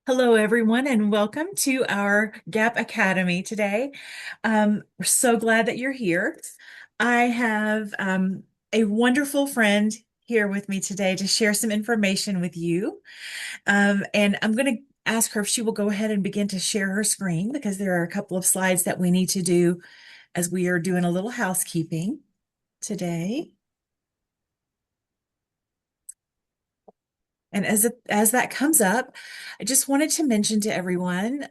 Hello, everyone, and welcome to our GAAPP Academy today. We're so glad that you're here. I have a wonderful friend here with me today to share some information with you. And I'm going to ask her if she will go ahead and begin to share her screen because there are a couple of slides that we need to do as we are doing a little housekeeping today. And as that comes up, I just wanted to mention to everyone,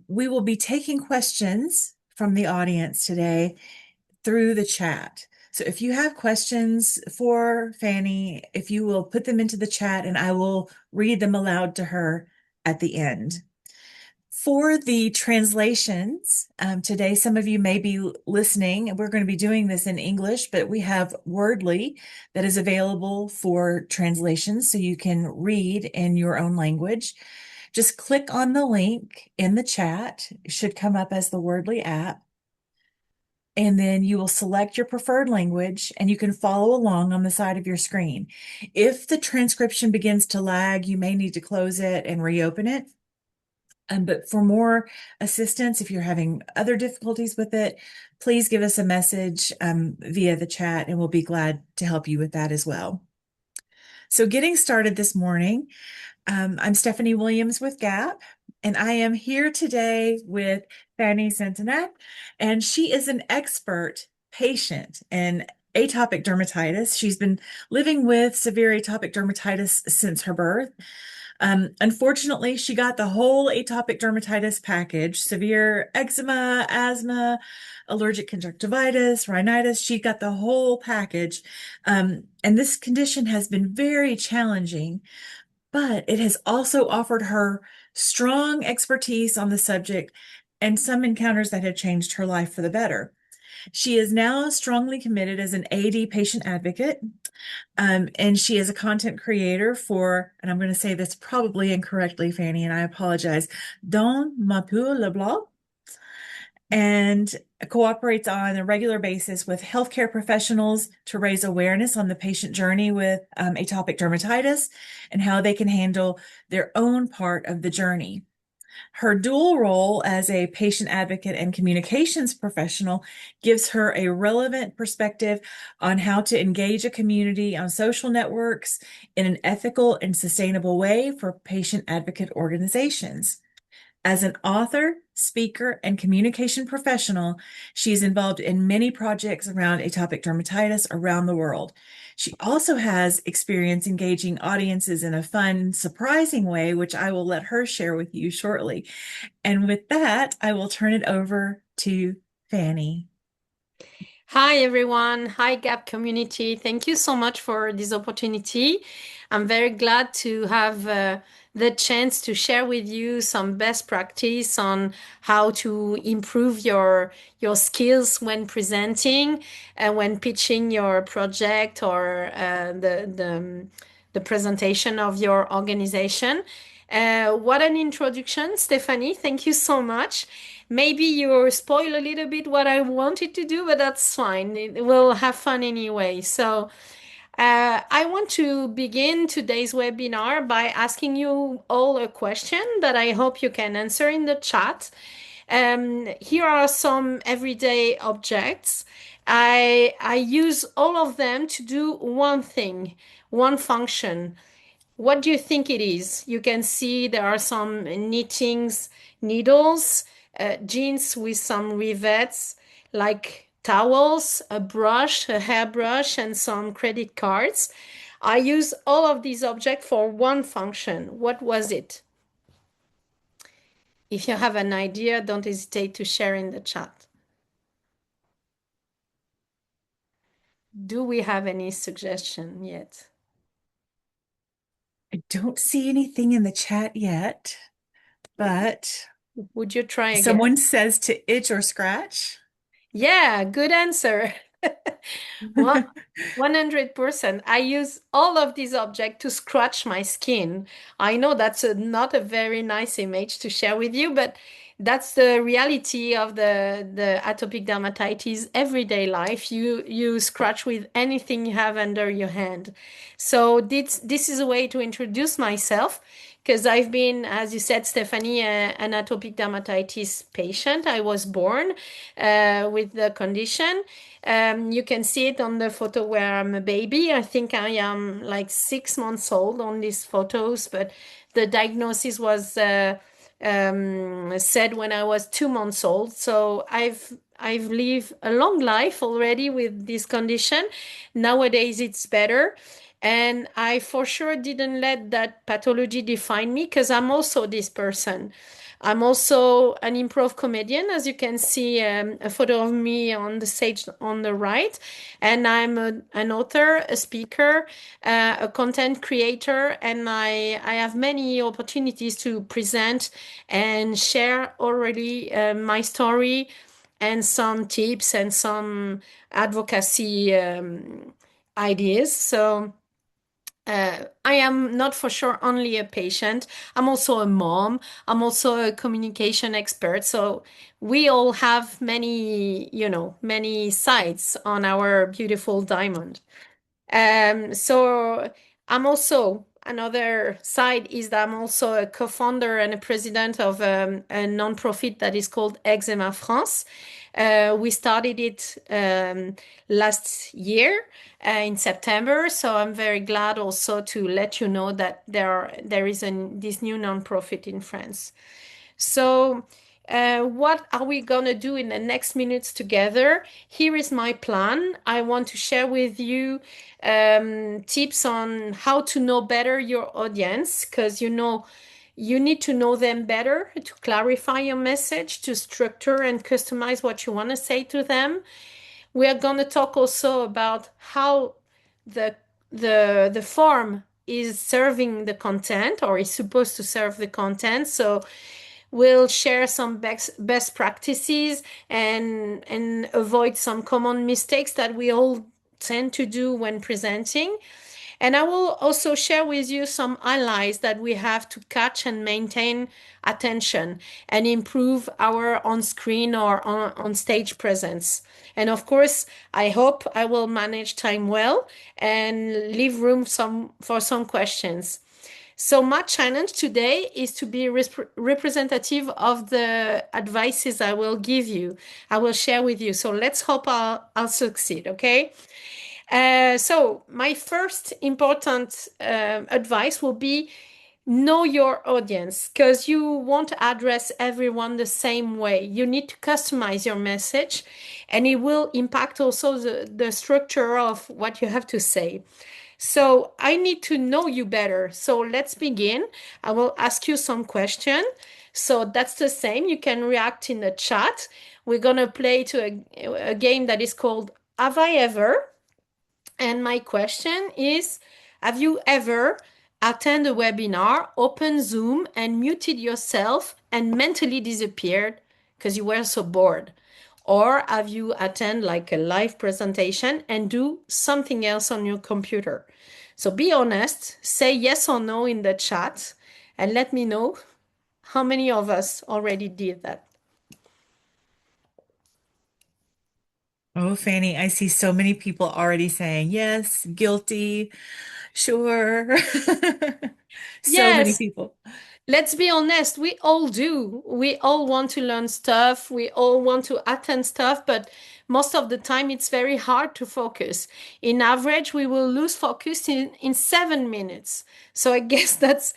we will be taking questions from the audience today through the chat. So if you have questions for Fanny, if you will put them into the chat and I will read them aloud to her at the end. For the translations, today some of you may be listening, and we're going to be doing this in English, but we have Wordly that is available for translations so you can read in your own language. Just click on the link in the chat. It should come up as the Wordly app. And then you will select your preferred language and you can follow along on the side of your screen. If the transcription begins to lag, you may need to close it and reopen it. But for more assistance, if you're having other difficulties with it, please give us a message via the chat and we'll be glad to help you with that as well. So getting started this morning, I'm Stephanie Williams with GAAPP, and I am here today with Fanny Sentenac, and she is an expert patient in atopic dermatitis. She's been living with severe atopic dermatitis since her birth. Unfortunately, she got the whole atopic dermatitis package, severe eczema, asthma, allergic conjunctivitis, rhinitis. She got the whole package. And this condition has been very challenging, but it has also offered her strong expertise on the subject and some encounters that have changed her life for the better. She is now strongly committed as an AD patient advocate, and she is a content creator for, and I'm going to say this probably incorrectly, Fanny, and I apologize, Dans Ma Peau le blog, and cooperates on a regular basis with healthcare professionals to raise awareness on the patient journey with atopic dermatitis and how they can handle their own part of the journey. Her dual role as a patient advocate and communications professional gives her a relevant perspective on how to engage a community on social networks in an ethical and sustainable way for patient advocate organizations. As an author, speaker, and communication professional, she is involved in many projects around atopic dermatitis around the world. She also has experience engaging audiences in a fun, surprising way, which I will let her share with you shortly. And with that, I will turn it over to Fanny. Hi everyone, hi GAAPP community. Thank you so much for this opportunity. I'm very glad to have the chance to share with you some best practice on how to improve your skills when presenting and when pitching your project or the presentation of your organization. What an introduction, Stephanie. Thank you so much. Maybe you spoil a little bit what I wanted to do, but that's fine. We'll have fun anyway. So, I want to begin today's webinar by asking you all a question that I hope you can answer in the chat. Here are some everyday objects. I use all of them to do one thing, one function. What do you think it is? You can see there are some knittings, needles, jeans with some rivets, like towels, a brush, a hairbrush, and some credit cards. I use all of these objects for one function. What was it? If you have an idea, don't hesitate to share in the chat. Do we have any suggestion yet? I don't see anything in the chat yet, but Would you try again? someone says to itch or scratch. Yeah, good answer. Well, 100%. I use all of these objects to scratch my skin. I know that's not a very nice image to share with you, but that's the reality of the atopic dermatitis everyday life. You scratch with anything you have under your hand. So this is a way to introduce myself because I've been, as you said, Stephanie, an atopic dermatitis patient. I was born with the condition. You can see it on the photo where I'm a baby. I think I am like 6 months old on these photos, but the diagnosis was said when I was 2 months old. So I've lived a long life already with this condition. Nowadays it's better. And I for sure didn't let that pathology define me because I'm also this person. I'm also an improv comedian, as you can see a photo of me on the stage on the right. And I'm an author, a speaker, a content creator, and I have many opportunities to present and share already my story and some tips and some advocacy ideas. So I am not for sure only a patient. I'm also a mom. I'm also a communication expert. So we all have many, many sides on our beautiful diamond. So I'm also another side is that I'm also a co-founder and a president of a non-profit that is called Eczéma France. We started it last year in September, so I'm very glad also to let you know that there is this new non-profit in France. So, what are we going to do in the next minutes together? Here is my plan. I want to share with you tips on how to know better your audience because you need to know them better to clarify your message, to structure and customize what you want to say to them. We are going to talk also about how the the form is serving the content or is supposed to serve the content. So we'll share some best practices and avoid some common mistakes that we all tend to do when presenting. And I will also share with you some allies that we have to catch and maintain attention and improve our on-screen or on-stage presence. And of course, I hope I will manage time well and leave room for some questions. So my challenge today is to be representative of the advices I will give you, I will share with you. So let's hope I'll succeed, okay? So my first important advice will be know your audience because you won't address everyone the same way. You need to customize your message and it will impact also the structure of what you have to say. So I need to know you better. So let's begin. I will ask you some questions. So that's the same. You can react in the chat. We're going to play to a game that is called Have I Ever? And my question is, have you ever attended a webinar, opened Zoom and muted yourself and mentally disappeared because you were so bored? Or have you attend like a live presentation and do something else on your computer? So be honest, say yes or no in the chat and let me know how many of us already did that. Oh, Fanny, I see so many people already saying yes, guilty, sure. So many Yes, people. let's be honest, we all do. We all want to learn stuff. We all want to attend stuff, but most of the time it's very hard to focus. In average, we will lose focus in 7 minutes. So I guess that's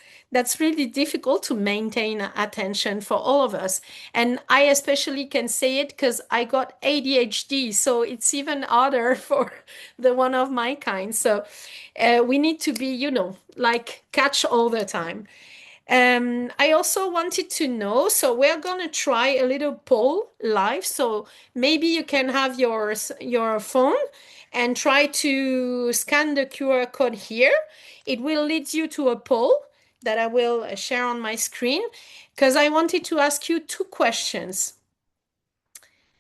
really difficult to maintain attention for all of us. And I especially can say it because I got ADHD, so it's even harder for the one of my kind. So we need to be, like catch all the time. I also wanted to know, so we're gonna try a little poll live. So maybe you can have your phone and try to scan the QR code here. It will lead you to a poll that I will share on my screen because I wanted to ask you two questions.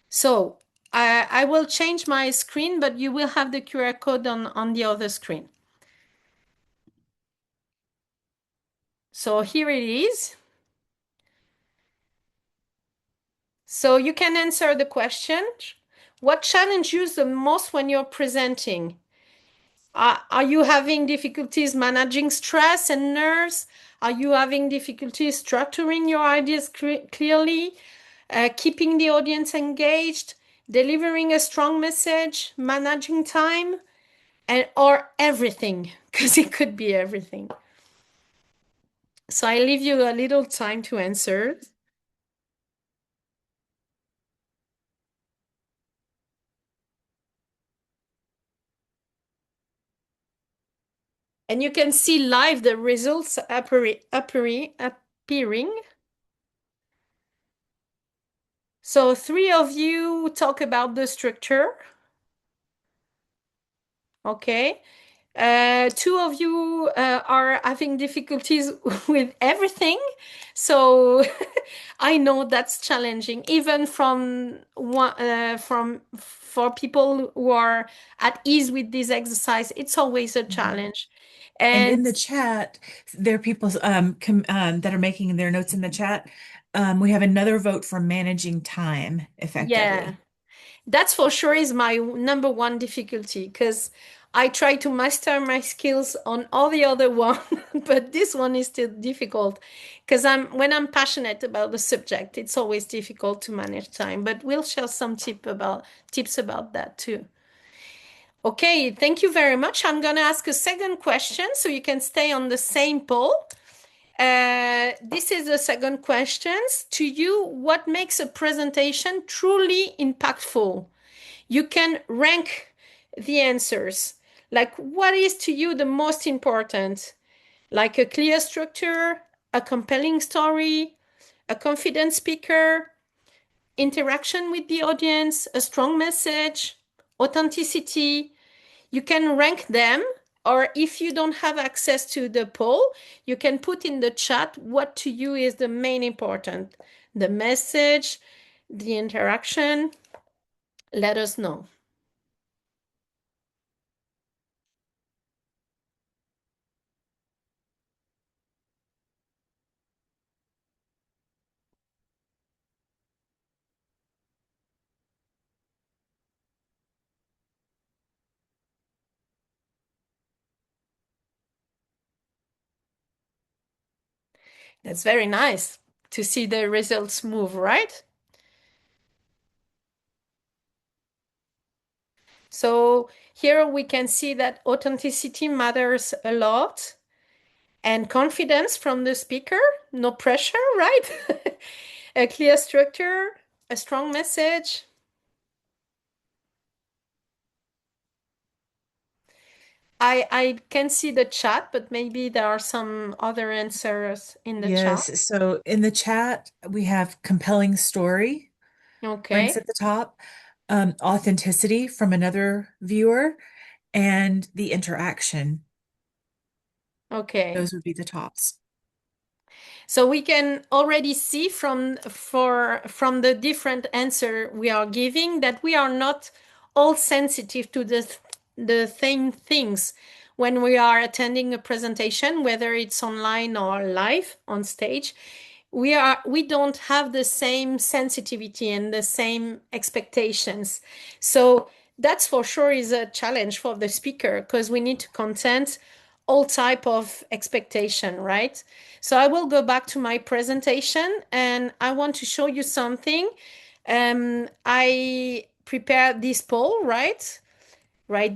So I will change my screen, but you will have the QR code on the other screen. So here it is. So you can answer the question. What challenge you the most when you're presenting? Are you having difficulties managing stress and nerves? Are you having difficulty structuring your ideas clearly, keeping the audience engaged, delivering a strong message, managing time, and or everything? Because it could be everything. So I leave you a little time to answer. And you can see live the results appearing. So three of you talk about the structure. Okay. Two of you are having difficulties with everything. So I know that's challenging, even from for people who are at ease with this exercise. It's always a Mhm. challenge. And And in the chat, there are people that are making their notes in the chat. We have another vote for managing time yeah, effectively. that's for sure is my number one difficulty because I try to master my skills on all the other one, but this one is still difficult because when I'm passionate about the subject, it's always difficult to manage time. But we'll share some tips about that too. Okay, thank you very much. I'm gonna ask a second question so you can stay on the same poll. This is the second question. To you, what makes a presentation truly impactful? You can rank the answers. Like, what is to you the most important? Like a clear structure, a compelling story, a confident speaker, interaction with the audience, a strong message, authenticity. You can rank them, or if you don't have access to the poll, you can put in the chat what to you is the main important. The message, the interaction. Let us know. That's very nice to see the results move, right? So here we can see that authenticity matters a lot and confidence from the speaker, no pressure, right? A clear structure, a strong message. I can see the chat, but maybe there are some other answers in the chat. Yes, so in the chat, we have compelling story ranks Okay, at the top, authenticity from another viewer, and the interaction. okay. Those would be the tops. So we can already see from the different answer we are giving that we are not all sensitive to the same things when we are attending a presentation, whether it's online or live on stage. We don't have the same sensitivity and the same expectations. So that's for sure is a challenge for the speaker because we need to content all type of expectation, right? So I will go back to my presentation and I want to show you something. I prepared this poll, right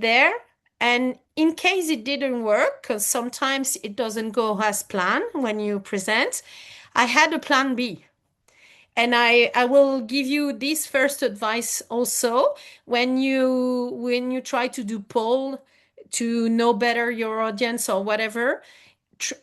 there. And in case it didn't work, because sometimes it doesn't go as planned when you present, I had a plan B. And I will give you this first advice also when you try to do poll to know better your audience or whatever.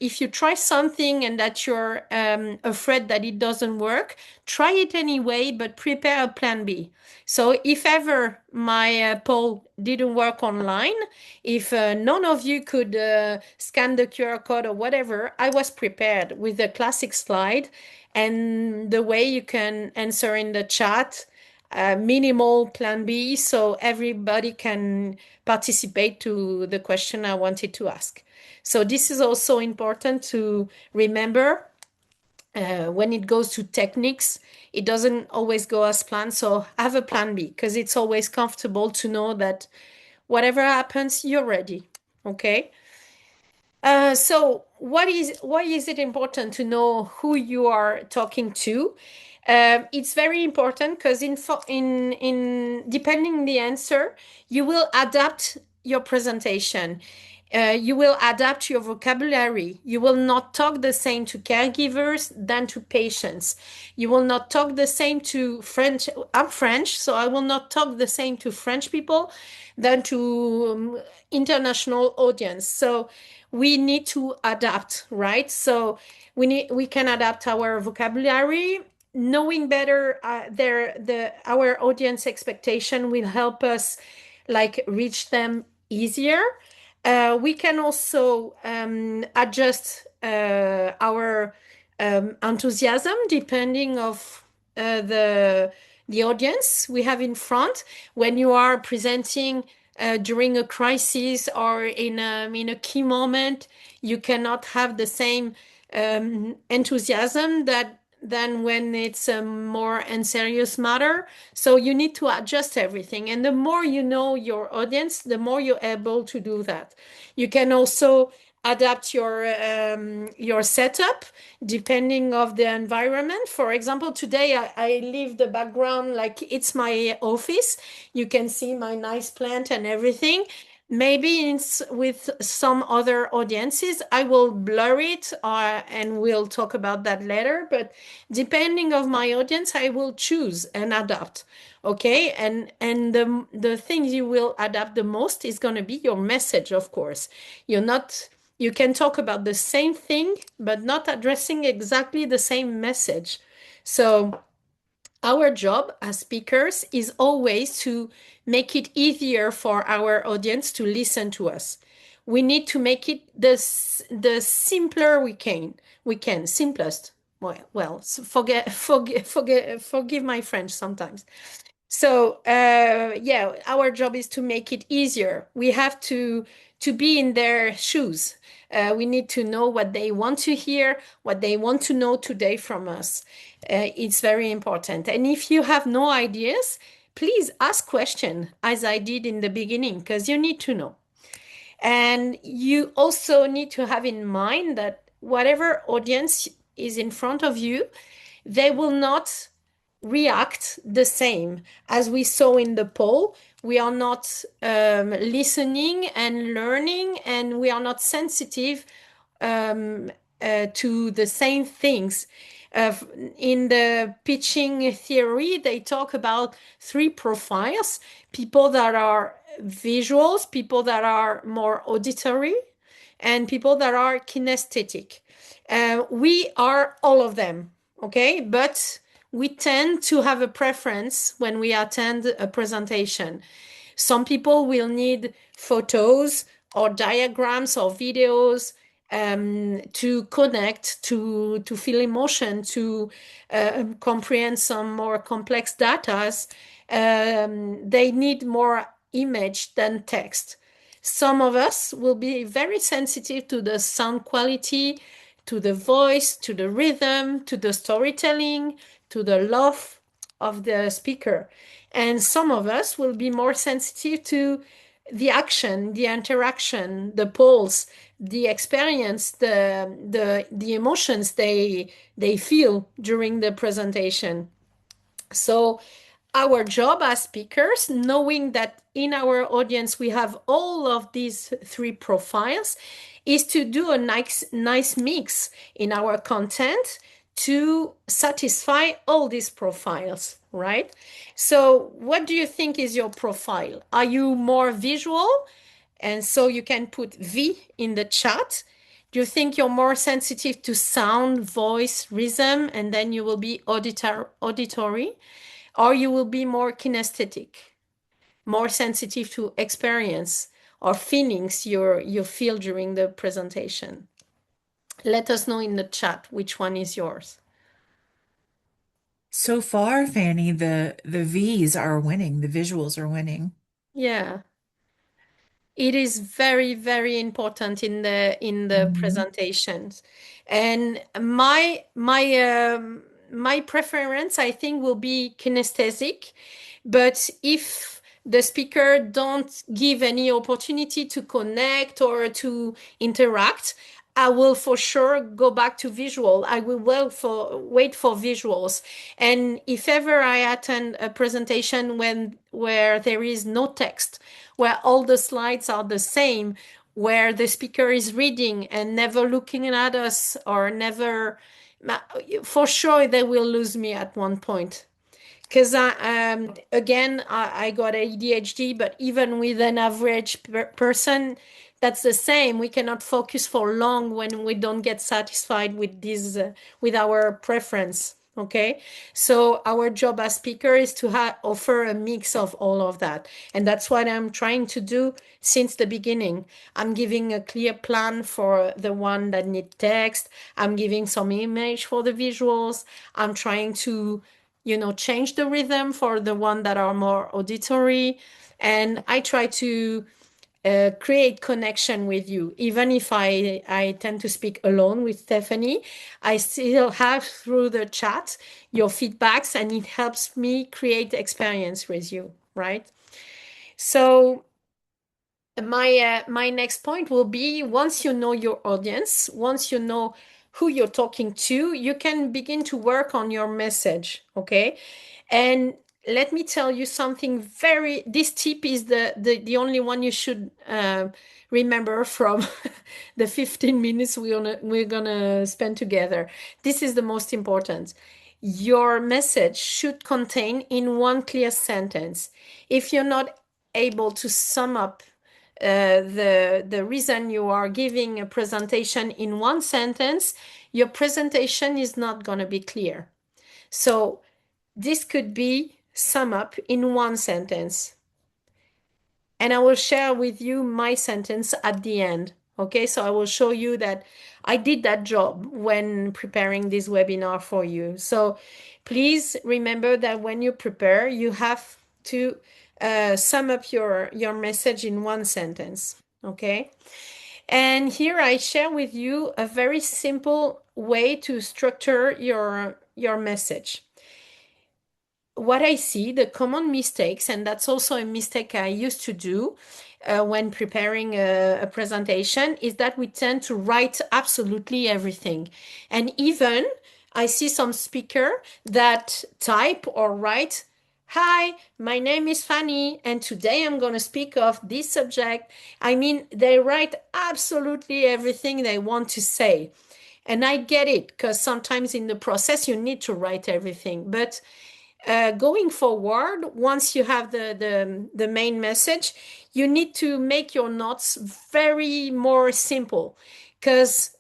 If you try something and that you're afraid that it doesn't work, try it anyway, but prepare a plan B. So if ever my poll didn't work online, if none of you could scan the QR code or whatever, I was prepared with a classic slide and the way you can answer in the chat, minimal plan B, so everybody can participate to the question I wanted to ask. So this is also important to remember when it goes to techniques. It doesn't always go as planned. So have a plan B because it's always comfortable to know that whatever happens, you're ready. Okay. So why is it important to know who you are talking to? It's very important because in depending the answer, you will adapt your presentation. You will adapt your vocabulary. You will not talk the same to caregivers than to patients. You will not talk the same to French. I'm French, so I will not talk the same to French people than to international audience. So we need to adapt, right? So we can adapt our vocabulary. Knowing better our audience expectation will help us like reach them easier. We can also adjust our enthusiasm depending of the audience we have in front. When you are presenting during a crisis or in a key moment, you cannot have the same enthusiasm than when it's a more and serious matter. So you need to adjust everything. And the more you know your audience, the more you're able to do that. You can also adapt your setup depending of the environment. For example, today I leave the background like it's my office. You can see my nice plant and everything. Maybe with some other audiences, I will blur it, and we'll talk about that later. But depending of my audience, I will choose and adapt. Okay, and the things you will adapt the most is going to be your message, of course. You're not you can talk about the same thing, but not addressing exactly the same message. So our job as speakers is always to make it easier for our audience to listen to us. We need to make it the simpler we can. Simplest. Well, forgive my French sometimes. So yeah, our job is to make it easier. We have to be in their shoes. We need to know what they want to hear, what they want to know today from us. It's very important. And if you have no ideas, please ask question as I did in the beginning, because you need to know. And you also need to have in mind that whatever audience is in front of you, they will not react the same. As we saw in the poll, we are not listening and learning, and we are not sensitive um, to the same things. Uh, in the pitching theory, they talk about three profiles: people that are visuals, people that are more auditory, and people that are kinesthetic. We are all of them, okay? But we tend to have a preference when we attend a presentation. Some people will need photos or diagrams or videos to connect, to feel emotion, to comprehend some more complex data. They need more image than text. Some of us will be very sensitive to the sound quality, to the voice, to the rhythm, to the storytelling, to the laugh of the speaker. And some of us will be more sensitive to the action, the interaction, the pulse, the experience, the emotions they feel during the presentation. So our job as speakers, knowing that in our audience we have all of these three profiles, is to do a nice mix in our content to satisfy all these profiles, right? So what do you think is your profile? Are you more visual? And so you can put V in the chat. Do you think you're more sensitive to sound, voice, rhythm, and then you will be auditory? Or you will be more kinesthetic, more sensitive to experience or feelings you feel during the presentation? Let us know in the chat which one is yours. So far, Fanny, the V's are winning, the visuals are winning. Yeah, it is very, very important in the Hmm. presentations. And my preference, I think, will be kinesthetic. But if the speaker don't give any opportunity to connect or to interact, I will for sure go back to visual. I will wait for visuals. And if ever I attend a presentation where there is no text, where all the slides are the same, where the speaker is reading and never looking at us or never, for sure they will lose me at one point. Because again, I got ADHD, but even with an average person, that's the same. We cannot focus for long when we don't get satisfied with this, with our preference. Okay, so our job as speaker is to offer a mix of all of that, and that's what I'm trying to do since the beginning. I'm giving a clear plan for the one that need text. I'm giving some image for the visuals. I'm trying to change the rhythm for the one that are more auditory. And I try to create connection with you. Even if I tend to speak alone with Stephanie, I still have through the chat your feedbacks, and it helps me create experience with you, right? So my next point will be, once you know your audience, once you know who you're talking to, you can begin to work on your message, okay? And let me tell you something this tip is the only one you should remember from the 15 minutes we're gonna spend together. This is the most important. Your message should contain in one clear sentence. If you're not able to sum up the reason you are giving a presentation in one sentence, your presentation is not going to be clear. So this could be sum up in one sentence. And I will share with you my sentence at the end. Okay, so I will show you that I did that job when preparing this webinar for you. So please remember that when you prepare, you have to sum up your message in one sentence. Okay, and here I share with you a very simple way to structure your message. What I see, the common mistakes, and that's also a mistake I used to do when preparing a presentation, is that we tend to write absolutely everything. And even I see some speaker that type or write, "Hi, my name is Fanny, and today I'm going to speak of this subject." I mean, they write absolutely everything they want to say. And I get it, because sometimes in the process you need to write everything. But going forward, once you have the main message, you need to make your notes very more simple, because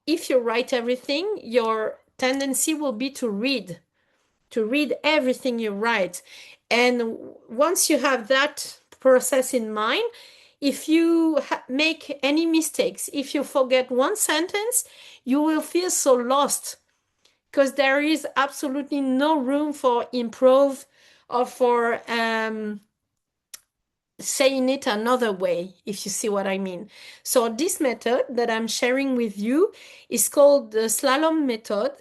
if you write everything, your tendency will be to read everything you write. And once you have that process in mind, if you make any mistakes, if you forget one sentence, you will feel so lost, because there is absolutely no room for improve or for saying it another way, if you see what I mean. So this method that I'm sharing with you is called the slalom method.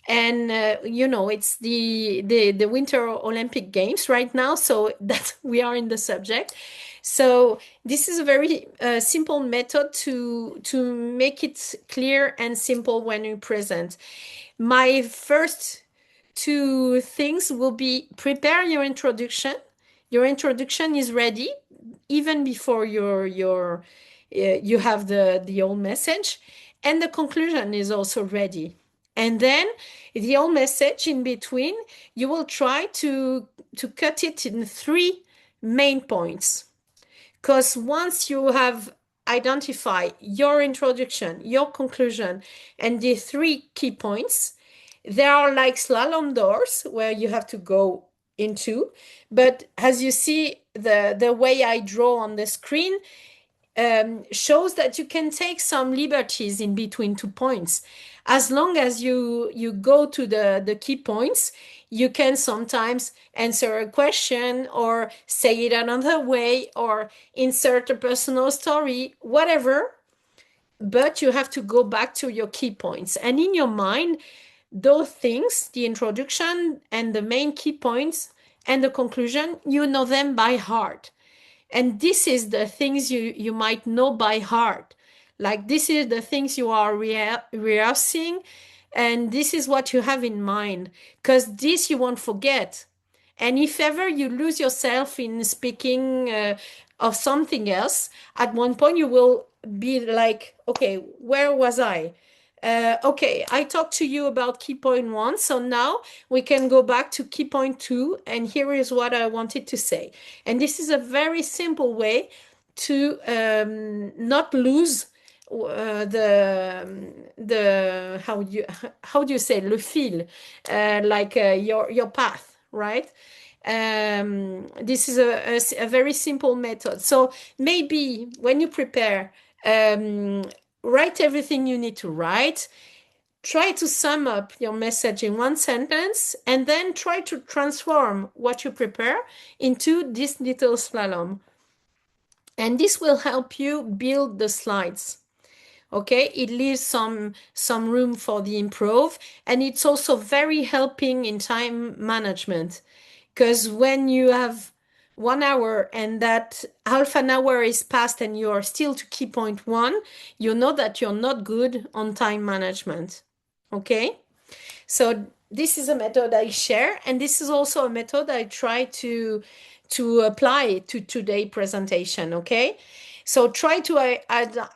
And it's the Winter Olympic Games right now, so that we are in the subject. So this is a very simple method to make it clear and simple when you present. My first two things will be: prepare your introduction. Your introduction is ready even before you have the whole message, and the conclusion is also ready. And then the whole message in between, you will try to cut it in 3 main points. Because once you have identified your introduction, your conclusion, and the 3 key points, there are like slalom doors where you have to go into. But as you see, the way I draw on the screen shows that you can take some liberties in between 2 points. As long as you go to the key points, you can sometimes answer a question or say it another way or insert a personal story, whatever. But you have to go back to your key points. And in your mind, those things, the introduction and the main key points and the conclusion, you know them by heart. And this is the things you might know by heart. Like this is the things you are rehearsing, and this is what you have in mind, because this you won't forget. And if ever you lose yourself in speaking of something else, at one point you will be like, okay, where was I? Okay, I talked to you about key point one, so now we can go back to key point two, and here is what I wanted to say. And this is a very simple way to not lose the how do you say le fil, like your path, right? This is a very simple method. So maybe when you prepare, um, write everything you need to write. Try to sum up your message in one sentence, and then try to transform what you prepare into this little slalom. And this will help you build the slides. Okay, it leaves some room for the improv, and it's also very helping in time management, because when you have 1 hour and that half an hour is passed and you are still to key point one, you know that you're not good on time management. Okay, so this is a method I share, and this is also a method I try to apply to today's presentation. Okay, so try to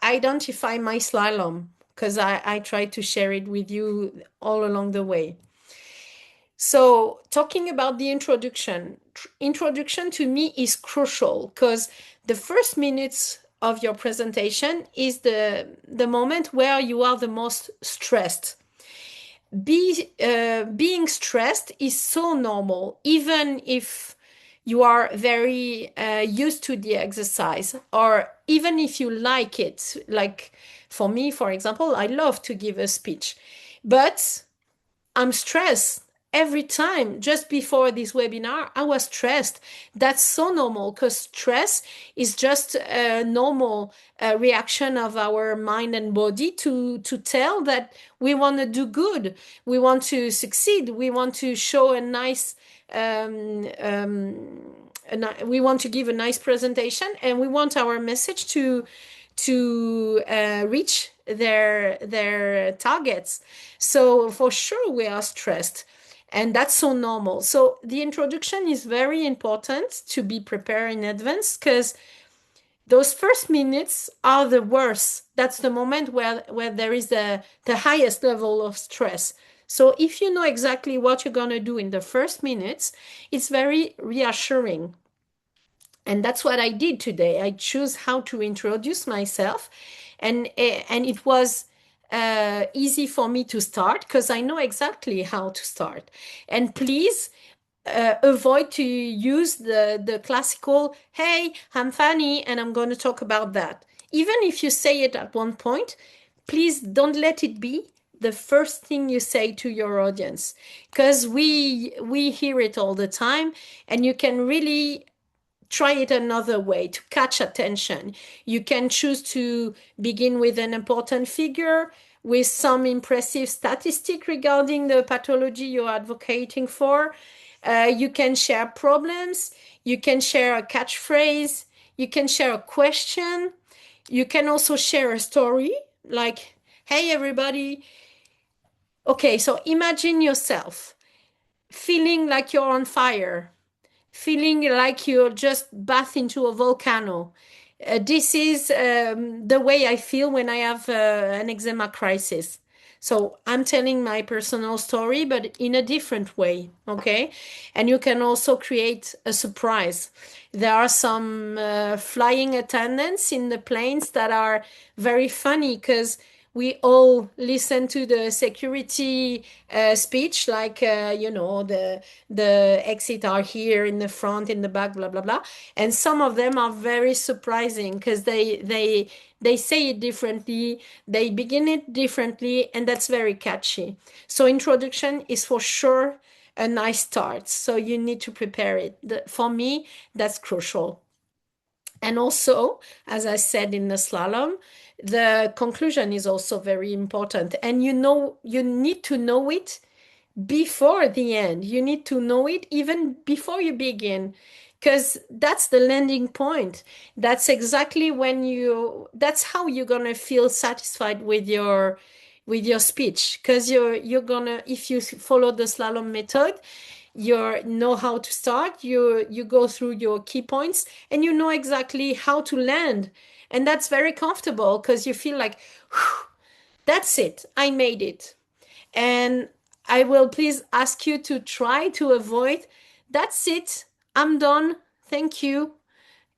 identify my slalom, because I try to share it with you all along the way. So talking about the introduction to me is crucial, because the first minutes of your presentation is the moment where you are the most stressed. Being stressed is so normal, even if you are very used to the exercise, or even if you like it. Like for me, for example, I love to give a speech, but I'm stressed every time. Just before this webinar, I was stressed. That's so normal, because stress is just a normal reaction of our mind and body to tell that we want to do good, we want to succeed, we want to show a nice we want to give a nice presentation, and we want our message to reach their targets. So for sure we are stressed, and that's so normal. So the introduction is very important to be prepared in advance, because those first minutes are the worst. That's the moment where there is the highest level of stress. So if you know exactly what you're going to do in the first minutes, it's very reassuring. And that's what I did today. I chose how to introduce myself, and it was easy for me to start, because I know exactly how to start. And please avoid to use the classical, hey, I'm Fanny and I'm going to talk about that. Even if you say it at one point, please don't let it be the first thing you say to your audience, because we hear it all the time, and you can really try it another way to catch attention. You can choose to begin with an important figure, with some impressive statistic regarding the pathology you're advocating for. You can share problems. You can share a catchphrase. You can share a question. You can also share a story, like, hey, everybody. Okay, so imagine yourself feeling like you're on fire, feeling like you're just bathed into a volcano. This is the way I feel when I have an eczema crisis. So I'm telling my personal story, but in a different way, okay? And you can also create a surprise. There are some flying attendants in the planes that are very funny, because we all listen to the security speech, like the exit are here in the front, in the back, blah blah blah. And some of them are very surprising, because they say it differently, they begin it differently, and that's very catchy. So introduction is for sure a nice start. So you need to prepare it. For me, that's crucial. And also, as I said in the slalom, the conclusion is also very important. And you need to know it before the end. You need to know it even before you begin. because that's the landing point. That's exactly that's how you're gonna feel satisfied with your speech, because you're gonna, if you follow the slalom method, you know how to start, you go through your key points, and you know exactly how to land. And that's very comfortable because you feel like, "Whew, that's it, I made it." And I will please ask you to try to avoid, "That's it, I'm done, thank you,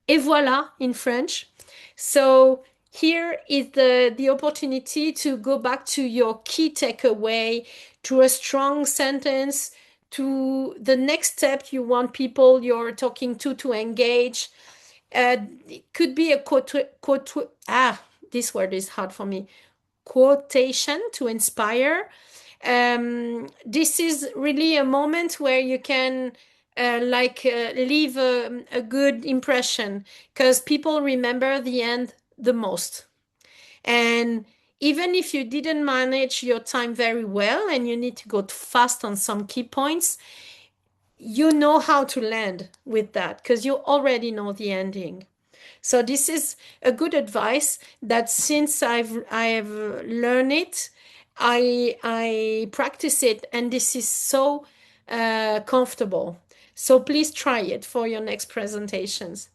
et voilà" in French. So here is the opportunity to go back to your key takeaway, to a strong sentence, to the next step you want people you're talking to engage. It could be a this word is hard for me. Quotation to inspire. This is really a moment where you can leave a good impression, because people remember the end the most. And even if you didn't manage your time very well and you need to go fast on some key points, you know how to land with that because you already know the ending. So this is a good advice that since I've learned it, I practice it, and this is so comfortable. So please try it for your next presentations.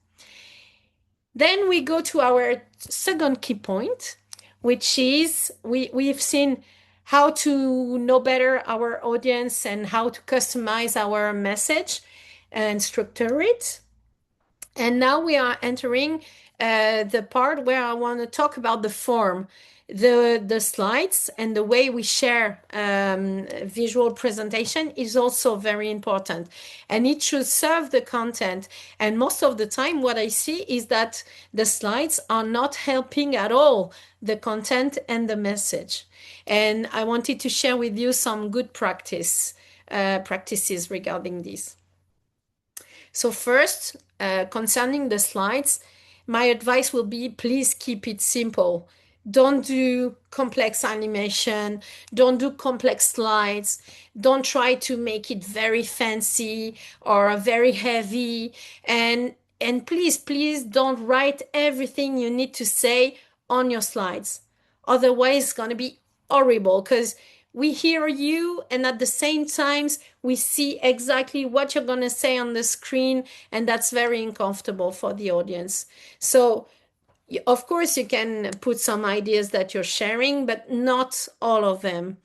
Then we go to our second key point, which is we've seen how to know better our audience and how to customize our message and structure it. And now we are entering the part where I want to talk about the form, the slides, and the way we share visual presentation is also very important. And it should serve the content. And most of the time, what I see is that the slides are not helping at all the content and the message. And I wanted to share with you some good practices regarding this. So first, concerning the slides, my advice will be, please keep it simple. Don't do complex animation. Don't do complex slides. Don't try to make it very fancy or very heavy. And please don't write everything you need to say on your slides. Otherwise, it's going to be horrible because we hear you, and at the same times we see exactly what you're going to say on the screen, and that's very uncomfortable for the audience. So of course you can put some ideas that you're sharing, but not all of them,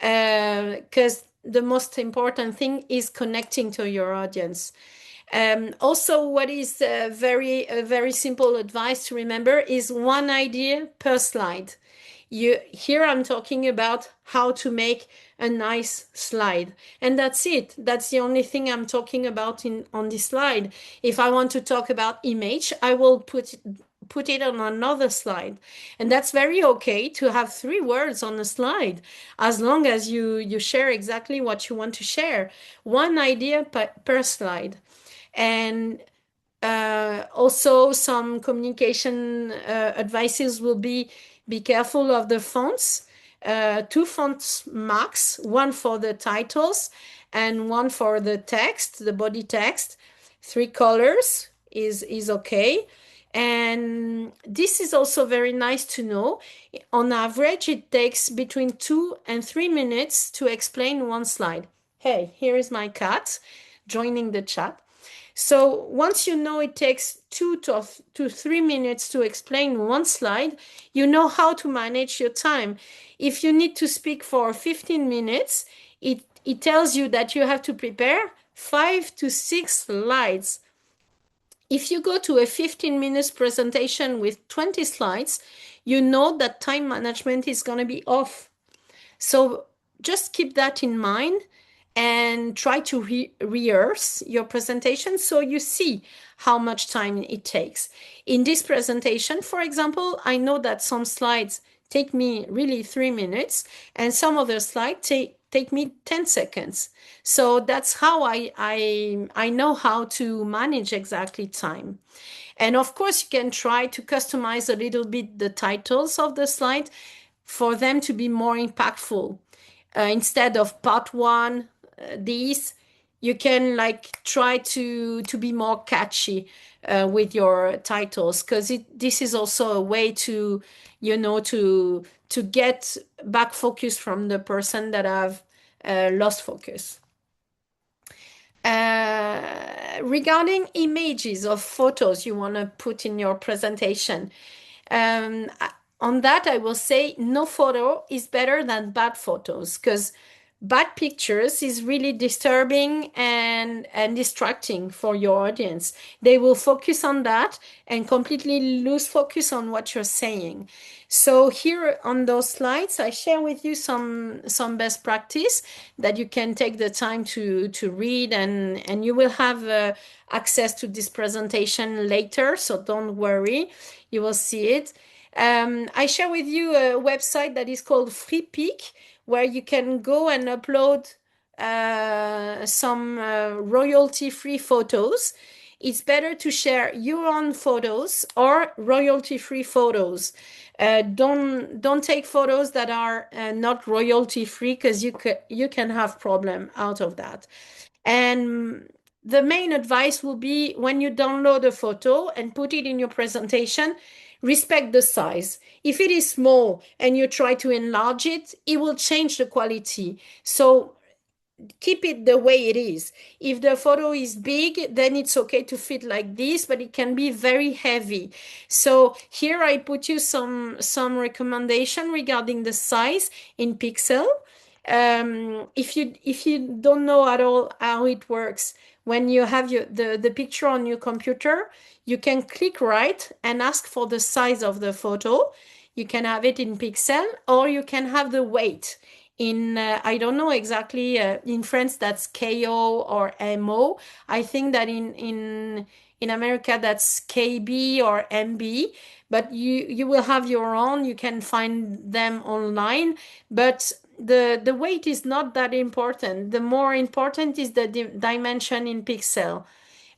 because the most important thing is connecting to your audience. Also, what is a very simple advice to remember is one idea per slide. Here I'm talking about how to make a nice slide, and that's it. That's the only thing I'm talking about on this slide. If I want to talk about image, I will put it on another slide, and that's very okay to have 3 words on a slide, as long as you share exactly what you want to share. One idea per slide. And also some communication advices will be careful of the fonts. 2 fonts max, one for the titles and one for the text, the body text. 3 colors is okay. And this is also very nice to know. On average, it takes between 2 and 3 minutes to explain one slide. Hey, here is my cat joining the chat. So once you know it takes 2 to 3 minutes to explain one slide, you know how to manage your time. If you need to speak for 15 minutes, it tells you that you have to prepare 5 to 6 slides. If you go to a 15 minutes presentation with 20 slides, you know that time management is going to be off. So just keep that in mind and try to rehearse your presentation so you see how much time it takes. In this presentation, for example, I know that some slides take me really 3 minutes and some other slides take me 10 seconds. So that's how I know how to manage exactly time. And of course, you can try to customize a little bit the titles of the slide for them to be more impactful. Instead of part 1, this, you can like try to be more catchy with your titles, because this is also a way to, to get back focus from the person that have lost focus. Regarding images of photos you want to put in your presentation, um, on that, I will say no photo is better than bad photos, because bad pictures is really disturbing and distracting for your audience. They will focus on that and completely lose focus on what you're saying. So here on those slides, I share with you some best practice that you can take the time to read, and you will have access to this presentation later, so don't worry, you will see it. I share with you a website that is called FreePic, where you can go and upload some royalty-free photos. It's better to share your own photos or royalty-free photos. Don't take photos that are not royalty-free, because you can have problem out of that. And the main advice will be, when you download a photo and put it in your presentation, respect the size. If it is small and you try to enlarge it, it will change the quality. So keep it the way it is. If the photo is big, then it's okay to fit like this, but it can be very heavy. So here I put you some recommendation regarding the size in pixel. If you don't know at all how it works, when you have the picture on your computer, you can click right and ask for the size of the photo. You can have it in pixel, or you can have the weight in I don't know exactly, in France that's KO or MO. I think that in America that's KB or MB, but you will have your own. You can find them online, but the weight is not that important. The more important is the dimension in pixel.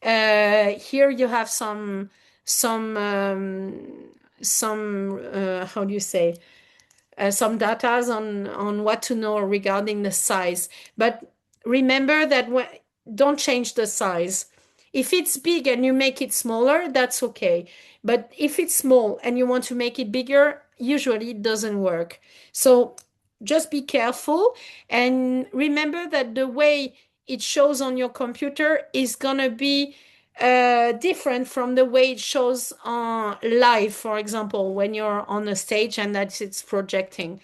Here you have some how do you say, some data on what to know regarding the size. But remember that don't change the size. If it's big and you make it smaller, that's okay. But if it's small and you want to make it bigger, usually it doesn't work. So just be careful, and remember that the way it shows on your computer is gonna be different from the way it shows on live, for example, when you're on a stage and that it's projecting,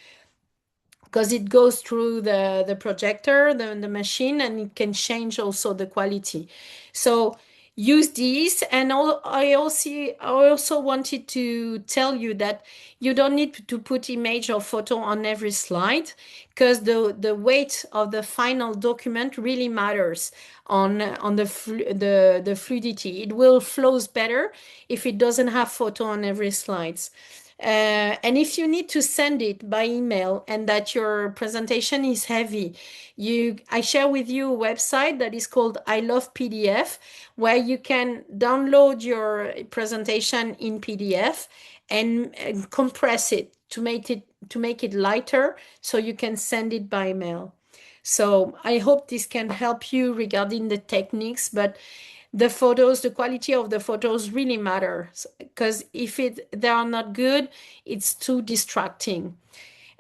because it goes through the projector, the machine, and it can change also the quality. So use these. And I also wanted to tell you that you don't need to put image or photo on every slide, because the weight of the final document really matters on the fluidity. It will flows better if it doesn't have photo on every slides. And if you need to send it by email and that your presentation is heavy, I share with you a website that is called I Love PDF, where you can download your presentation in PDF and compress it to make it lighter, so you can send it by mail. So I hope this can help you regarding the techniques, but the quality of the photos really matters, because if they are not good, it's too distracting.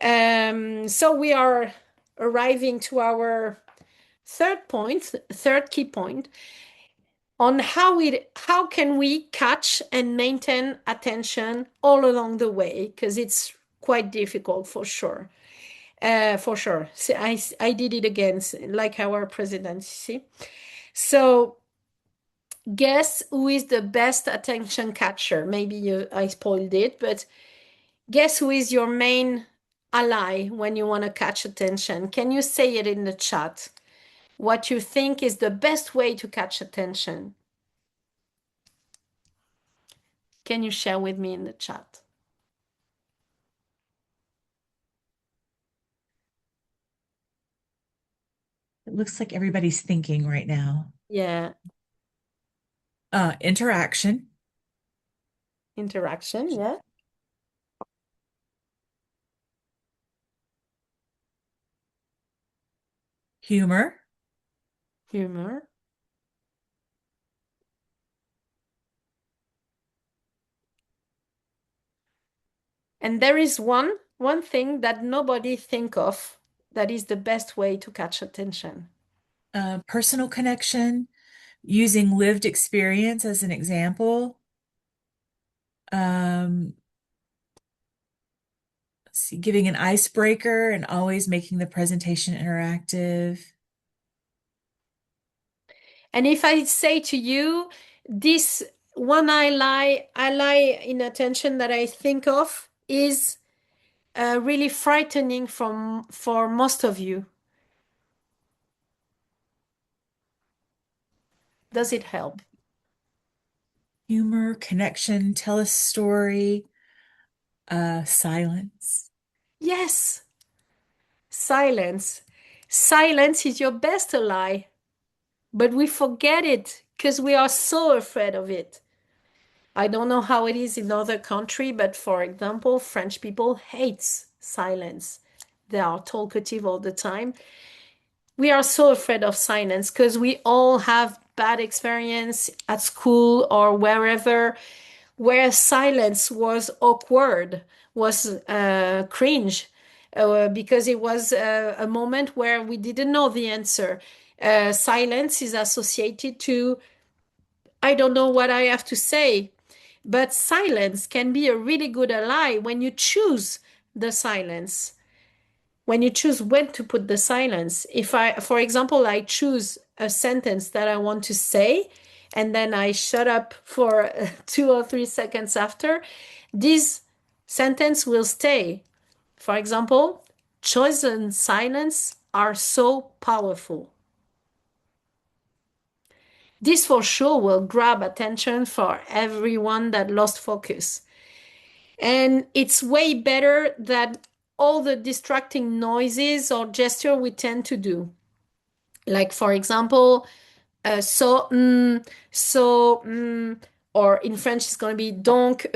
So we are arriving to our third key point, on how can we catch and maintain attention all along the way, because it's quite difficult for sure. For sure. See, I did it again, like our president, see? So guess who is the best attention catcher? Maybe I spoiled it, but guess who is your main ally when you want to catch attention? Can you say it in the chat? What you think is the best way to catch attention? Can you share with me in the chat? It looks like everybody's thinking right now. Yeah, Interaction, interaction, yeah. humor, Humor. And there is one thing that nobody think of that is the best way to catch attention. Personal connection, using lived experience as an example. Um, let's see, giving an icebreaker and always making the presentation interactive. And if I say to you, this one I lie in attention that I think of is really frightening for most of you. Does it help? Humor, connection, tell a story, silence. Yes, silence. Silence is your best ally, but we forget it because we are so afraid of it. I don't know how it is in other country, but for example, French people hate silence. They are talkative all the time. We are so afraid of silence because we all have bad experience at school or wherever where silence was awkward, was cringe, because it was a moment where we didn't know the answer. Silence is associated to, I don't know what I have to say, but silence can be a really good ally when you choose the silence, when you choose when to put the silence. If I, for example, I choose a sentence that I want to say, and then I shut up for 2 or 3 seconds after, this sentence will stay. For example, chosen silence are so powerful. This for sure will grab attention for everyone that lost focus. And it's way better than all the distracting noises or gesture we tend to do. Like, for example, so, so, or in French, it's going to be donc,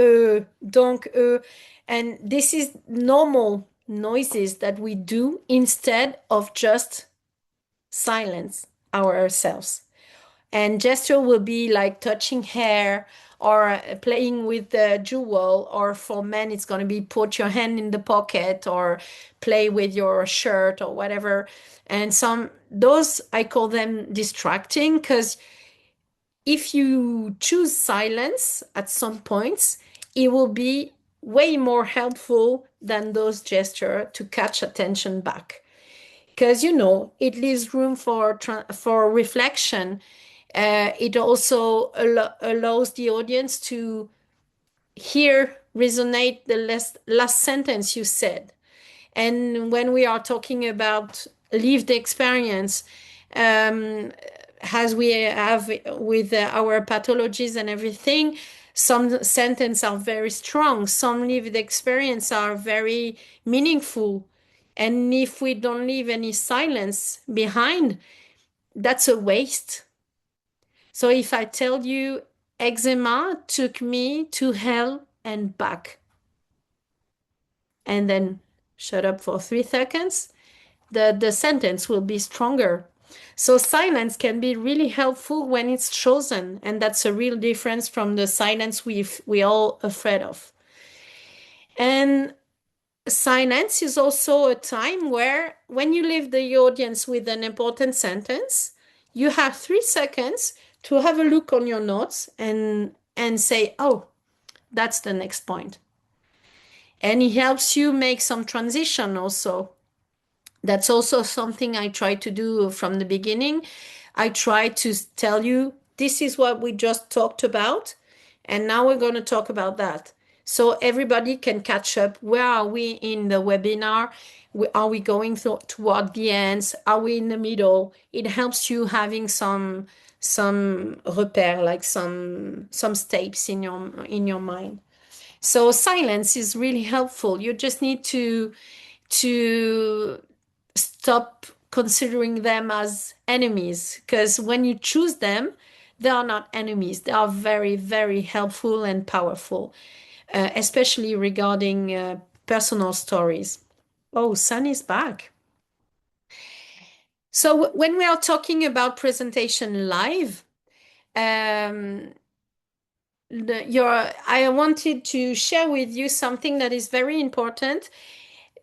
and this is normal noises that we do instead of just silence ourselves. And gesture will be like touching hair or playing with the jewel, or for men, it's going to be put your hand in the pocket or play with your shirt or whatever. And some, those I call them distracting because if you choose silence at some points, it will be way more helpful than those gestures to catch attention back. Because it leaves room for reflection. It also allows the audience to hear resonate the last sentence you said. And when we are talking about lived experience, um, as we have with our pathologies and everything, some sentences are very strong, some lived experience are very meaningful. And if we don't leave any silence behind, that's a waste. So if I tell you eczema took me to hell and back, and then shut up for 3 seconds, the sentence will be stronger. So silence can be really helpful when it's chosen, and that's a real difference from the silence we all afraid of. And silence is also a time where when you leave the audience with an important sentence, you have 3 seconds to have a look on your notes and say, oh, that's the next point. And it helps you make some transition also. That's also something I try to do from the beginning. I try to tell you, this is what we just talked about, and now we're going to talk about that. So everybody can catch up. Where are we in the webinar? Are we going toward the ends? Are we in the middle? It helps you having some repère, like some steps in your mind. So silence is really helpful. You just need to stop considering them as enemies, because when you choose them, they are not enemies. They are very, very helpful and powerful, especially regarding personal stories. Oh, Sun is back. So when we are talking about presentation live, um, I wanted to share with you something that is very important.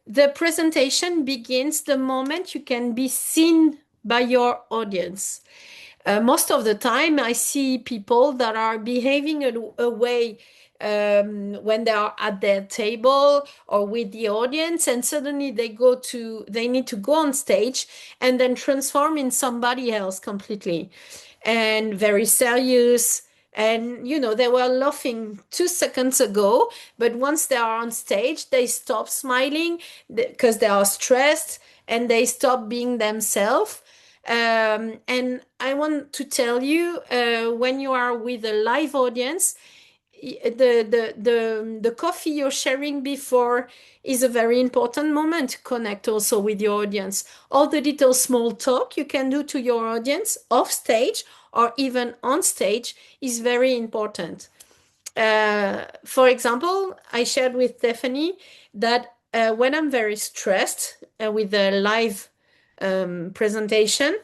The presentation begins the moment you can be seen by your audience. Most of the time, I see people that are behaving a way when they are at their table or with the audience, and suddenly they need to go on stage and then transform in somebody else completely and very serious. And they were laughing 2 seconds ago, but once they are on stage, they stop smiling because they are stressed and they stop being themselves. And I want to tell you, when you are with a live audience, the coffee you're sharing before is a very important moment to connect also with your audience. All the little small talk you can do to your audience off stage or even on stage is very important. For example, I shared with Stephanie that when I'm very stressed with a live presentation,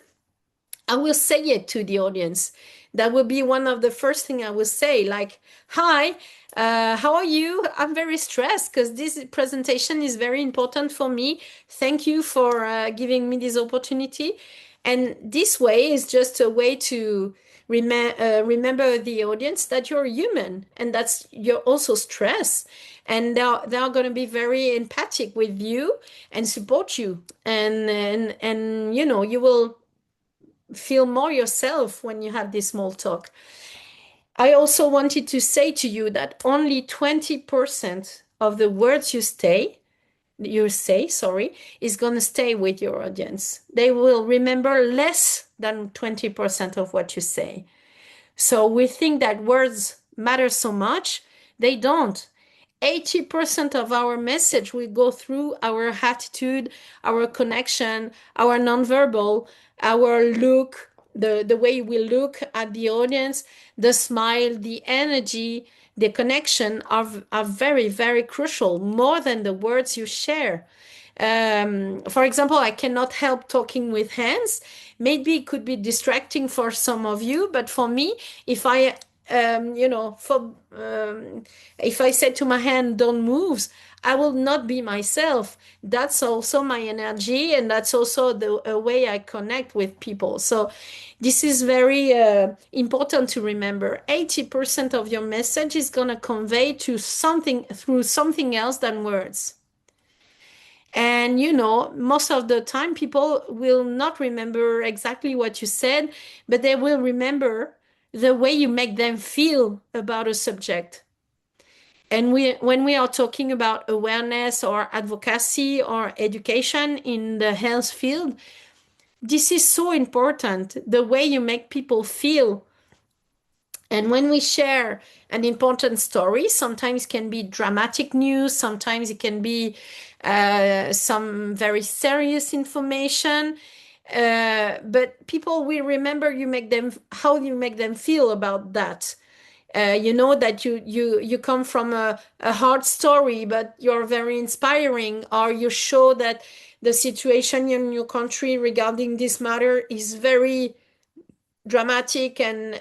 I will say it to the audience. That will be one of the first thing I will say, like, "Hi, how are you? I'm very stressed because this presentation is very important for me. Thank you for giving me this opportunity." And this way is just a way to remember the audience that you're human and that's you're also stressed, and they're going to be very empathic with you and support you, and you will feel more yourself when you have this small talk. I also wanted to say to you that only 20% of the words you say, is going to stay with your audience. They will remember less than 20% of what you say. So we think that words matter so much. They don't. 80% of our message will go through our attitude, our connection, our nonverbal, our look, the way we look at the audience, the smile, the energy, the connection are very, very crucial, more than the words you share. For example, I cannot help talking with hands. Maybe it could be distracting for some of you, but for me, if I if I say to my hand, don't move, I will not be myself. That's also my energy, and that's also the way I connect with people. So this is very important to remember. 80% of your message is going to convey to something through something else than words. And most of the time, people will not remember exactly what you said, but they will remember the way you make them feel about a subject. And when we are talking about awareness or advocacy or education in the health field, this is so important, the way you make people feel. And when we share an important story, sometimes it can be dramatic news, sometimes it can be some very serious information. But people will remember how you make them feel about that. That you come from a hard story, but you're very inspiring, or you show that the situation in your country regarding this matter is very dramatic and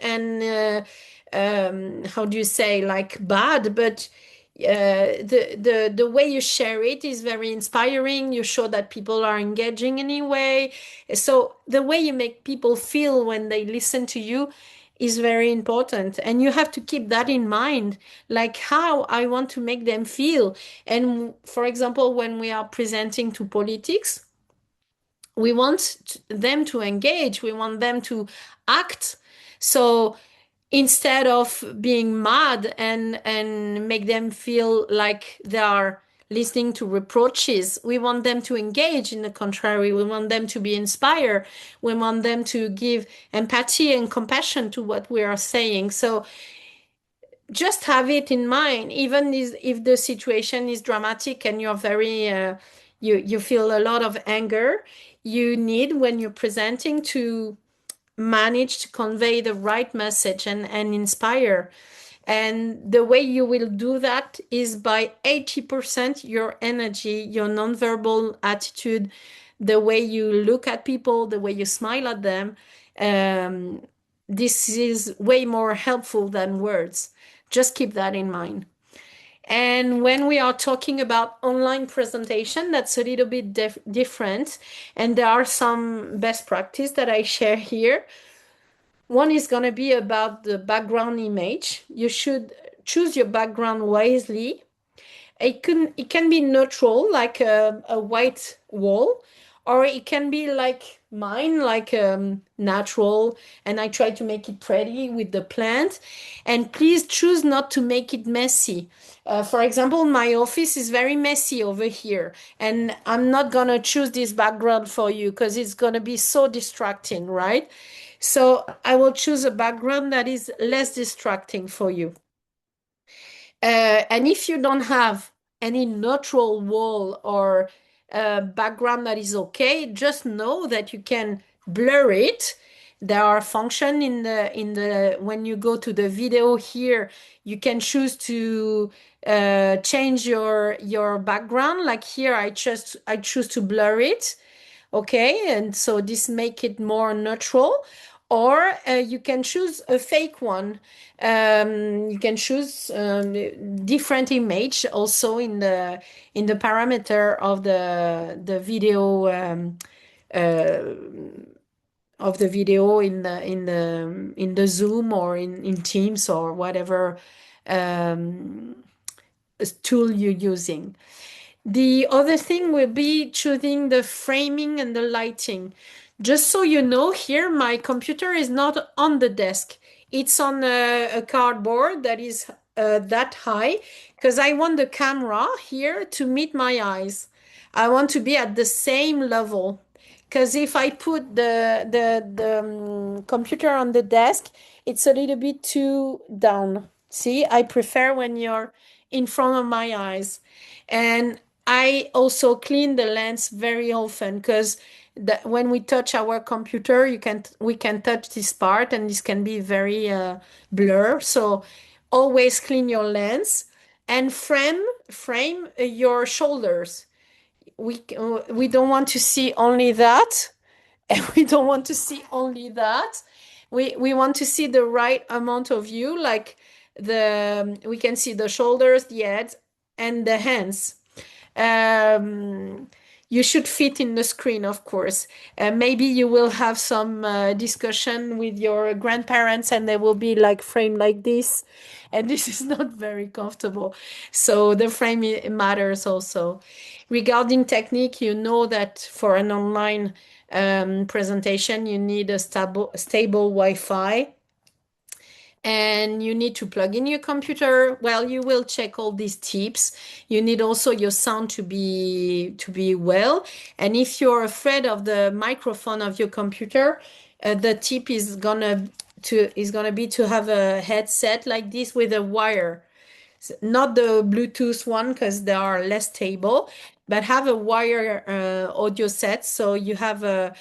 how do you say, like, bad, but the way you share it is very inspiring. You show that people are engaging anyway. So the way you make people feel when they listen to you is very important, and you have to keep that in mind, like how I want to make them feel. And for example, when we are presenting to politics, we want them to engage, we want them to act. So instead of being mad and make them feel like they are listening to reproaches, we want them to engage. In the contrary, we want them to be inspired. We want them to give empathy and compassion to what we are saying. So just have it in mind, even if the situation is dramatic and you're very you feel a lot of anger, you need, when you're presenting, to manage to convey the right message and inspire. And the way you will do that is by 80% your energy, your nonverbal attitude, the way you look at people, the way you smile at them. Um, this is way more helpful than words. Just keep that in mind. And when we are talking about online presentation, that's a little bit different. And there are some best practice that I share here. One is going to be about the background image. You should choose your background wisely. It can be neutral, like a white wall, or it can be like mine, like natural, and I try to make it pretty with the plant. And please choose not to make it messy. For example, my office is very messy over here, and I'm not gonna choose this background for you because it's gonna be so distracting, right? So I will choose a background that is less distracting for you. And if you don't have any neutral wall or background that is okay, just know that you can blur it. There are functions in the when you go to the video here, you can choose to change your background. Like here, I choose to blur it. Okay, and so this make it more natural. Or you can choose a fake one. You can choose different image also in the parameter uh, of the video in the Zoom or in Teams or whatever um, tool you're using. The other thing will be choosing the framing and the lighting. Just so you know, here my computer is not on the desk. It's on a cardboard that is that high because I want the camera here to meet my eyes. I want to be at the same level. Because if I put the computer on the desk, it's a little bit too down. See, I prefer when you're in front of my eyes. And I also clean the lens very often because when we touch our computer, we can touch this part and this can be very blur. So always clean your lens and frame your shoulders. We don't want to see only that, and we don't want to see only that. We want to see the right amount of you, like the we can see the shoulders, the head, and the hands. um, you should fit in the screen, of course. Maybe you will have some discussion with your grandparents and they will be like framed like this. And this is not very comfortable. So the frame matters also. Regarding technique, you know that for an online presentation, you need a stable Wi-Fi and you need to plug in your computer. Well, you will check all these tips. You need also your sound to be well. And if you're afraid of the microphone of your computer, the tip is gonna be to have a headset like this with a wire, not the Bluetooth one because they are less stable, but have a wire audio set so you have a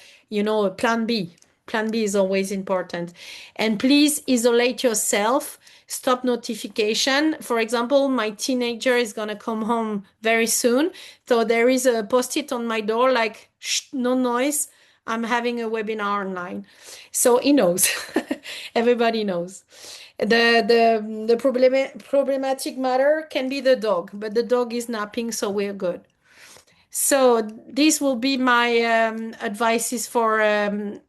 plan B. Plan B is always important. And please isolate yourself. Stop notification. For example, my teenager is gonna come home very soon, so there is a post-it on my door like, shh, no noise. I'm having a webinar online. So he knows. Everybody knows. The problematic matter can be the dog, but the dog is napping, so we're good. So these will be my advices for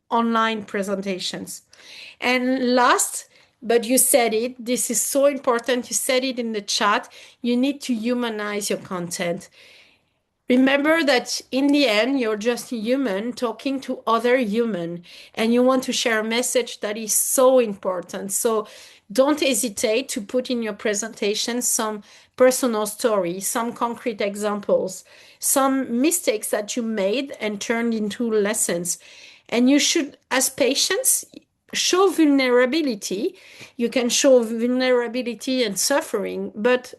online presentations. And last, but you said it, this is so important. You said it in the chat. You need to humanize your content. Remember that in the end, you're just a human talking to other human, and you want to share a message that is so important. So don't hesitate to put in your presentation some personal stories, some concrete examples, some mistakes that you made and turned into lessons. And you should, as patients, show vulnerability. You can show vulnerability and suffering, but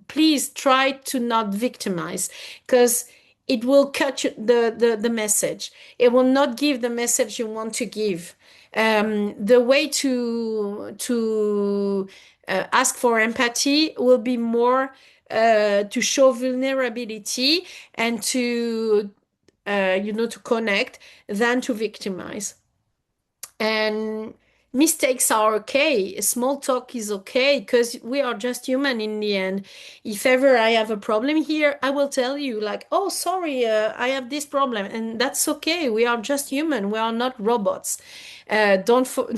please try to not victimize because it will cut the message. It will not give the message you want to give. The way to ask for empathy will be more to show vulnerability and to to connect than to victimize. And mistakes are okay. Small talk is okay because we are just human in the end. If ever I have a problem here, I will tell you, like, oh, sorry, I have this problem. And that's okay. We are just human. We are not robots. Don't fo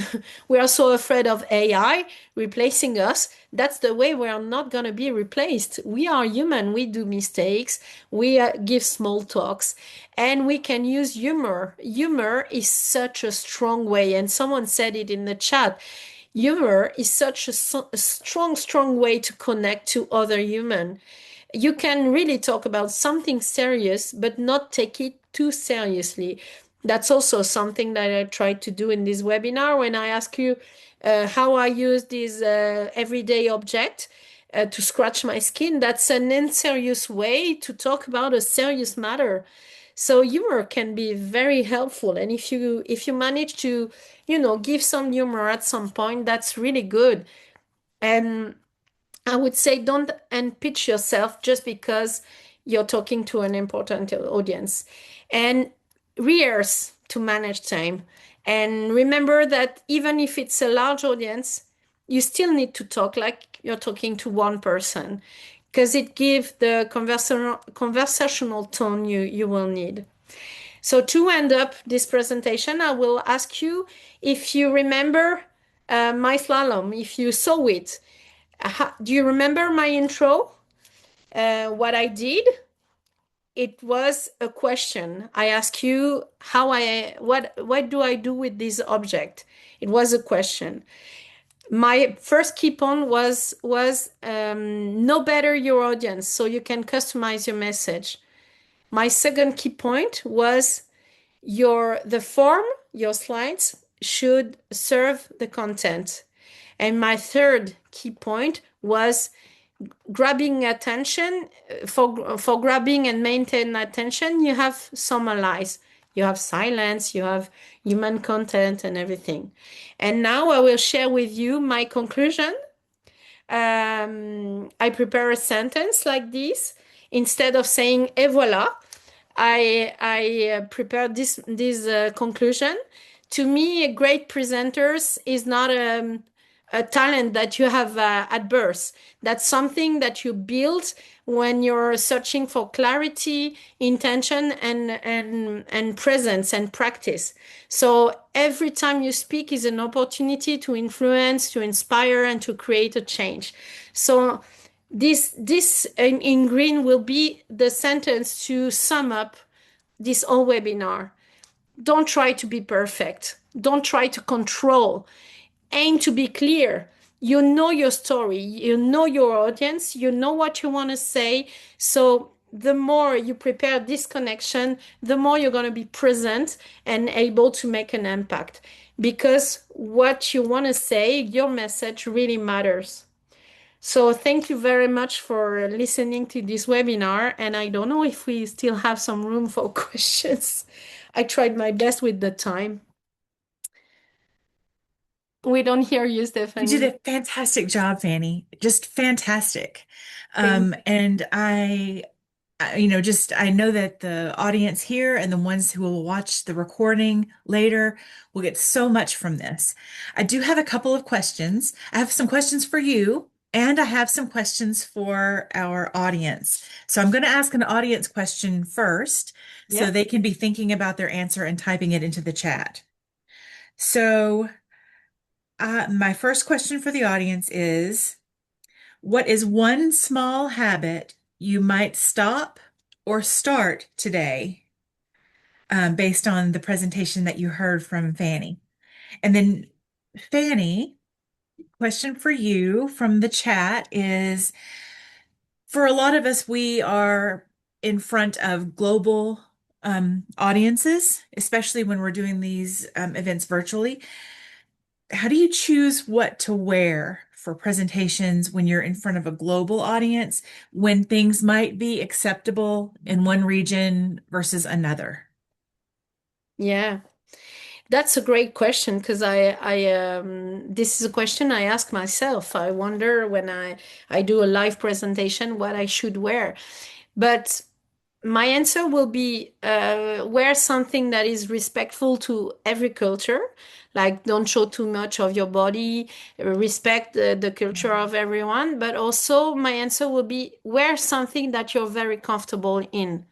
We are so afraid of AI replacing us. That's the way we are not going to be replaced. We are human. We do mistakes. We give small talks, and we can use humor. Humor is such a strong way, and someone said it in the chat. Humor is such a strong, strong way to connect to other human. You can really talk about something serious, but not take it too seriously. That's also something that I try to do in this webinar when I ask you how I use this everyday object to scratch my skin. That's an unserious way to talk about a serious matter. So humor can be very helpful, and if you manage to, give some humor at some point, that's really good. And I would say don't unpitch yourself just because you're talking to an important audience. And rehearse to manage time. And remember that even if it's a large audience, you still need to talk like you're talking to one person because it gives the conversational tone you will need. So to end up this presentation, I will ask you if you remember my slalom, if you saw it. Do you remember my intro? What I did? It was a question. I asked you what do I do with this object? It was a question. My first key point was know better your audience so you can customize your message. My second key point was the form, your slides should serve the content. And my third key point was grabbing attention. For grabbing and maintain attention, you have summarize, you have silence, you have human content and everything. And now I will share with you my conclusion. I prepare a sentence like this. Instead of saying et voilà, I prepared this conclusion. To me, great presenters is not a talent that you have at birth. That's something that you build when you're searching for clarity, intention, and presence and practice. So every time you speak is an opportunity to influence, to inspire, and to create a change. So this in green will be the sentence to sum up this whole webinar. Don't try to be perfect. Don't try to control. Aim to be clear. You know your story, you know your audience, you know what you want to say. So the more you prepare this connection, the more you're going to be present and able to make an impact. Because what you want to say, your message really matters. So thank you very much for listening to this webinar. And I don't know if we still have some room for questions. I tried my best with the time. We don't hear you, You did Stephanie. a fantastic job, Fanny. Just fantastic. Thank And I know that the audience here and the ones who will watch the recording later will get so much from this. I do have a couple of questions. I have some questions for you, and I have some questions for our audience. So I'm going to ask an audience question first, so Yeah. they can be thinking about their answer and typing it into the chat. So, my first question for the audience is, what is one small habit you might stop or start today, based on the presentation that you heard from Fanny? And then, Fanny, question for you from the chat is, for a lot of us, we are in front of global audiences, especially when we're doing these events virtually. How do you choose what to wear for presentations when you're in front of a global audience, when things might be acceptable in one region versus another? Yeah. That's a great question because this is a question I ask myself. I wonder when I do a live presentation what I should wear. But My answer will be wear something that is respectful to every culture. Like, don't show too much of your body, respect the culture of everyone. But also, my answer will be wear something that you're very comfortable in.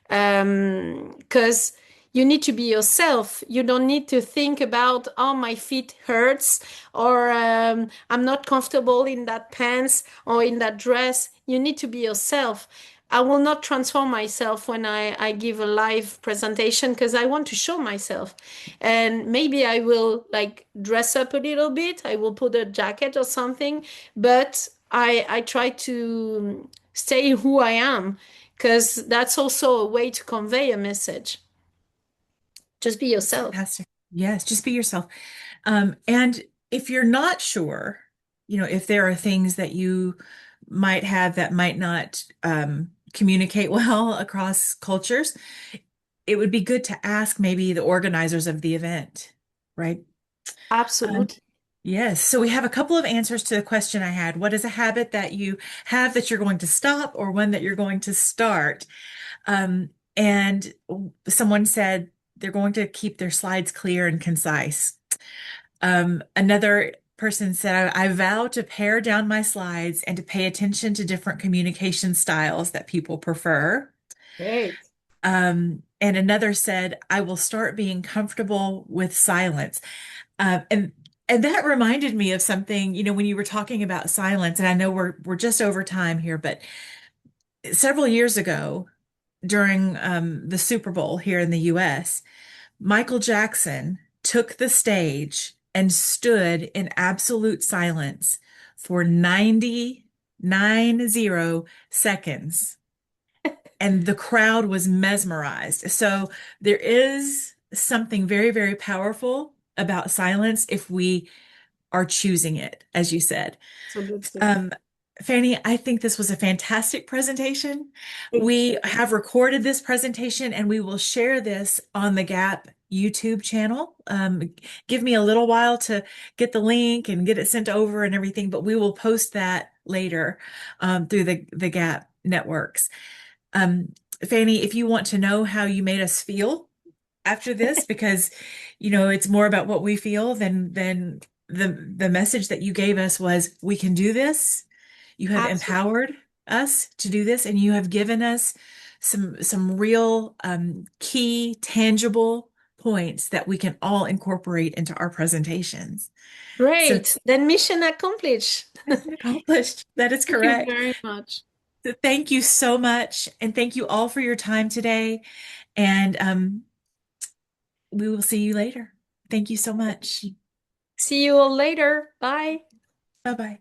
Because you need to be yourself. You don't need to think about, oh, my feet hurts, or I'm not comfortable in that pants or in that dress. You need to be yourself. I will not transform myself when I give a live presentation because I want to show myself. And maybe I will like dress up a little bit. I will put a jacket or something, but I try to stay who I am because that's also a way to convey a message. Just be That's yourself. fantastic. Yes, just be yourself. And if you're not sure, if there are things that you might have that might not communicate well across cultures, it would be good to ask maybe the organizers of the event, right? Um, Absolutely. yes. So we have a couple of answers to the question I had. What is a habit that you have that you're going to stop or one that you're going to start? And someone said they're going to keep their slides clear and concise. Another person said, I vow to pare down my slides and to pay attention to different communication styles that people prefer. Great. And another said, I will start being comfortable with silence. And that reminded me of something, when you were talking about silence, and I know we're just over time here, but several years ago during the Super Bowl here in the US, Michael Jackson took the stage and stood in absolute silence for 90 seconds, and the crowd was mesmerized. So there is something very, very powerful about silence if we are choosing it, as you said. Absolutely. Um, Fanny, I think this was a fantastic presentation. Thank We you. have recorded this presentation and we will share this on the GAAPP YouTube channel. Give me a little while to get the link and get it sent over and everything, but we will post that later through the GAAPP networks. Um, Fanny, if you want to know how you made us feel after this, because it's more about what we feel than the message that you gave us was we can do this. You have Absolutely. empowered us to do this, and you have given us some real key, tangible points that we can all incorporate into our presentations. So Great. Then mission accomplished. mission accomplished. That is Thank you correct. very much. So thank you so much, and thank you all for your time today. And we will see you later. Thank you so much. See you all later. Bye. Bye bye.